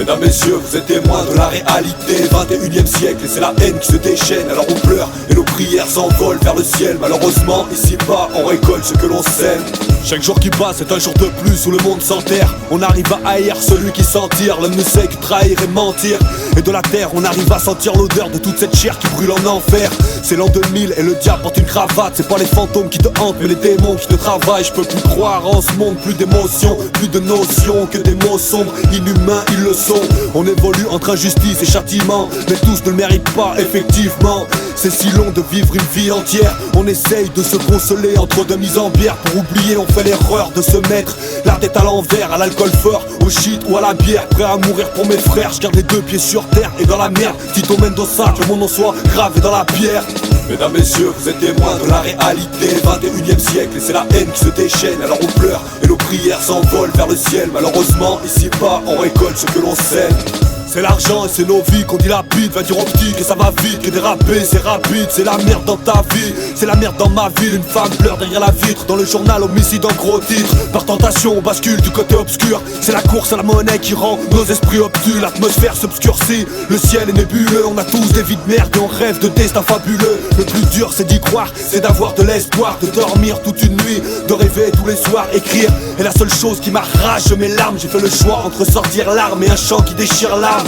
Mesdames, messieurs, vous êtes témoins de la réalité. 21e siècle et c'est la haine qui se déchaîne. Alors on pleure et nos prières s'envolent vers le ciel. Malheureusement, ici-bas, on récolte ce que l'on sème. Chaque jour qui passe est un jour de plus où le monde s'enterre. On arrive à haïr celui qui s'en tire. L'homme ne sait que trahir et mentir. Et de la terre, on arrive à sentir l'odeur de toute cette chair qui brûle en enfer. C'est l'an 2000 et le diable porte une cravate. C'est pas les fantômes qui te hantent mais les démons qui te travaillent. Je peux plus croire en ce monde, plus d'émotions, plus de notions que des mots sombres. Inhumains, ils le sont. On évolue entre injustice et châtiment, mais tous ne le méritent pas effectivement. C'est si long de vivre une vie entière. On essaye de se consoler entre deux mises en bière. Pour oublier, on fait l'erreur de se mettre la tête à l'envers, à l'alcool fort, au shit ou à la bière. Prêt à mourir pour mes frères, je garde les deux pieds sur terre et dans la merde. Tito Mendoza, que mon nom soit gravé dans la pierre. Mesdames, messieurs, vous êtes témoins de la réalité. 21e siècle et c'est la haine qui se déchaîne. Alors on pleure et nos prières s'envolent vers le ciel. Malheureusement, ici-bas, on récolte ce que l'on sème. C'est l'argent et c'est nos vies qu'on dilapide. Va dire optique et ça va vite, que déraper c'est rapide. C'est la merde dans ta vie, c'est la merde dans ma ville. Une femme pleure derrière la vitre, dans le journal homicide en gros titre. Par tentation on bascule du côté obscur. C'est la course à la monnaie qui rend nos esprits obtus. L'atmosphère s'obscurcit, le ciel est nébuleux. On a tous des vies de merde et on rêve de destin fabuleux. Le plus dur c'est d'y croire, c'est d'avoir de l'espoir. De dormir toute une nuit, de rêver tous les soirs. Écrire est la seule chose qui m'arrache mes larmes. J'ai fait le choix entre sortir l'arme et un chant qui déchire l'âme.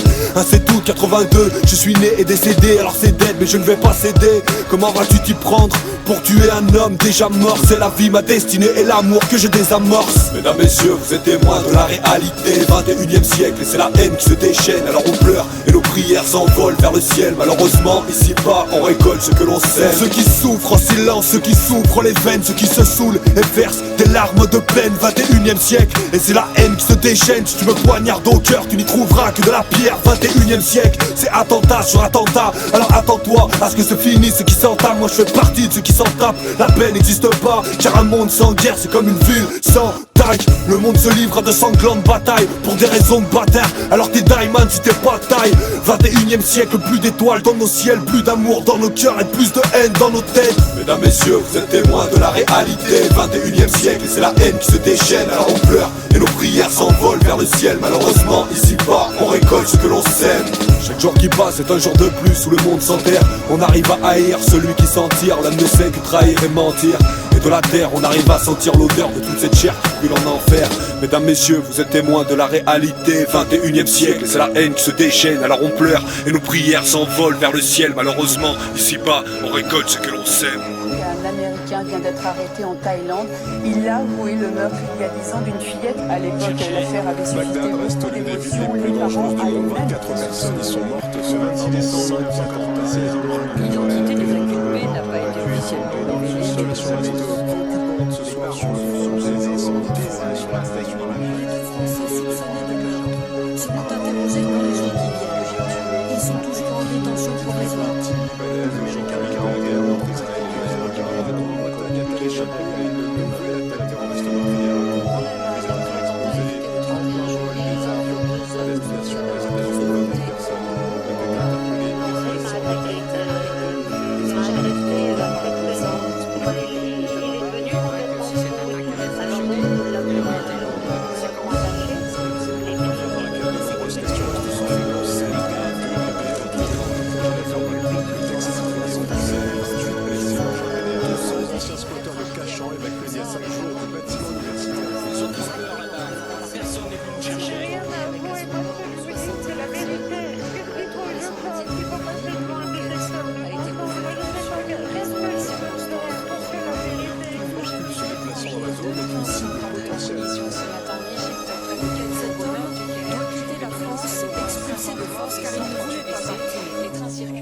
C'est tout, 82, je suis né et décédé. Alors c'est dead mais je ne vais pas céder. Comment vas-tu t'y prendre pour tuer un homme déjà mort? C'est la vie, ma destinée et l'amour que je désamorce. Mesdames, messieurs, vous êtes témoins de la réalité. 21e siècle et c'est la haine qui se déchaîne. Alors on pleure et nos prières s'envolent vers le ciel. Malheureusement, ici-bas, on récolte ce que l'on sème. Ceux qui souffrent en silence, ceux qui souffrent les veines, ceux qui se saoulent et versent des larmes de peine. 21e siècle et c'est la haine qui se déchaîne. Si tu me poignardes au cœur, tu n'y trouveras que de la pierre. 21e siècle, c'est attentat sur attentat. Alors attends-toi à ce que se finisse ce qui s'entame. Moi je fais partie de ceux qui s'en tapent. La paix n'existe pas, car un monde sans guerre c'est comme une ville sans taille. Le monde se livre à de sanglantes batailles pour des raisons de bâtard. Alors t'es diamond si t'es pas taille. 21e siècle, plus d'étoiles dans nos ciels, plus d'amour dans nos cœurs et plus de haine dans nos têtes. Mesdames, messieurs, vous êtes témoins de la réalité. 21e siècle et c'est la haine qui se déchaîne. Alors on pleure et nos prières s'envolent vers le ciel. Malheureusement, ici-bas, on récolte ce que l'on sème. Chaque jour qui passe est un jour de plus où le monde s'enterre. On arrive à haïr celui qui s'en tire. L'homme ne sait que trahir et mentir. Et de la terre, on arrive à sentir l'odeur de toute cette chair qui brûle en enfer. Mesdames, messieurs, vous êtes témoins de la réalité. 21e siècle, c'est la haine qui se déchaîne. Alors on pleure et nos prières s'envolent vers le ciel. Malheureusement, ici-bas, on récolte ce que l'on sème. Un Américain vient d'être arrêté en Thaïlande. Il a avoué le meurtre il y a 10 ans d'une fillette. À l'époque, l'affaire avait suscité beaucoup d'émotions. Les parents avaient même 4 personnes y sont mortes ce 26 décembre 1996. L'identité des inculpés n'a pas été officiellement révélée. Seule sur la photo préoccupante ce soir sur les incendies sur la station dans la ville. Les Français soupçonnés de meurtre seront interrogés dans les jours qui viennent. Ils sont toujours en détention provisoire. Les Américains déclarent la guerre contre Israël.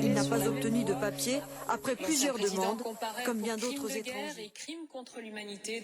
Il n'a pas obtenu de papier après plusieurs demandes, comme bien d'autres étrangers. Crimes contre l'humanité.